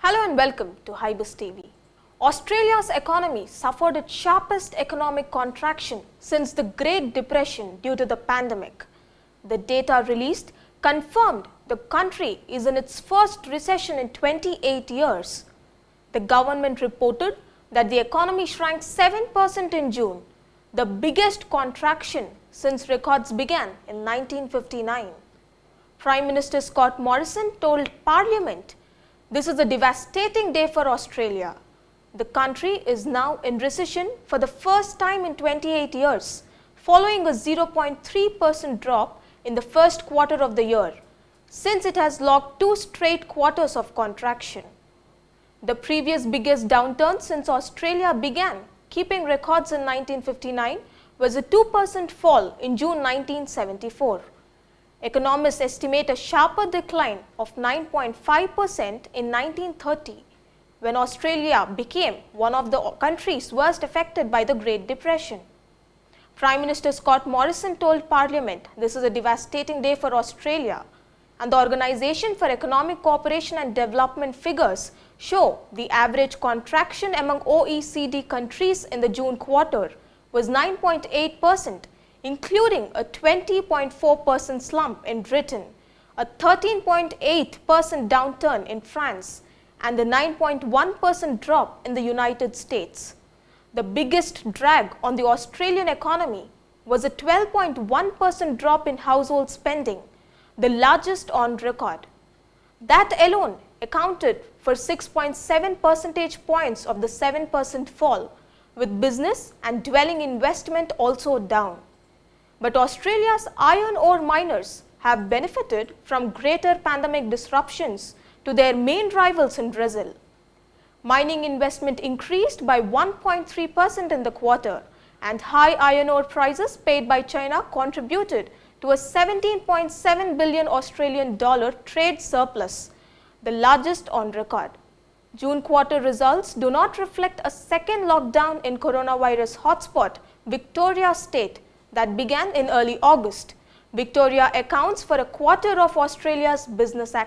Hello and welcome to Hybiz Tv. Australia's economy suffered its sharpest economic contraction since the Great Depression due to the pandemic. The data released confirmed the country is in its first recession in 28 years. The government reported that the economy shrank 7% in June, the biggest contraction since records began in 1959. Prime Minister Scott Morrison told Parliament, "This is a devastating day for Australia. The country is now in recession for the first time in 28 years, following a 0.3% drop in the first quarter of the year, since it has logged 2 straight quarters of contraction. The previous biggest downturn since Australia began keeping records in 1959 was a 2% fall in June 1974. Economists estimate a sharper decline of 9.5% in 1930, when Australia became one of the countries worst affected by the Great Depression. Prime Minister Scott Morrison told Parliament this is a devastating day for Australia, and the Organisation for Economic Cooperation and Development figures show the average contraction among OECD countries in the June quarter was 9.8%, including a 20.4% slump in Britain, a 13.8% downturn in France, and a 9.1% drop in the United States. The biggest drag on the Australian economy was a 12.1% drop in household spending, the largest on record. That alone accounted for 6.7 percentage points of the 7% fall, with business and dwelling investment also down. But Australia's iron ore miners have benefited from greater pandemic disruptions to their main rivals in Brazil. Mining investment increased by 1.3% in the quarter, and high iron ore prices paid by China contributed to a 17.7 billion Australian dollar trade surplus, the largest on record. June quarter results do not reflect a second lockdown in coronavirus hotspot Victoria State that began in early August. Victoria accounts for a quarter of Australia's business activity.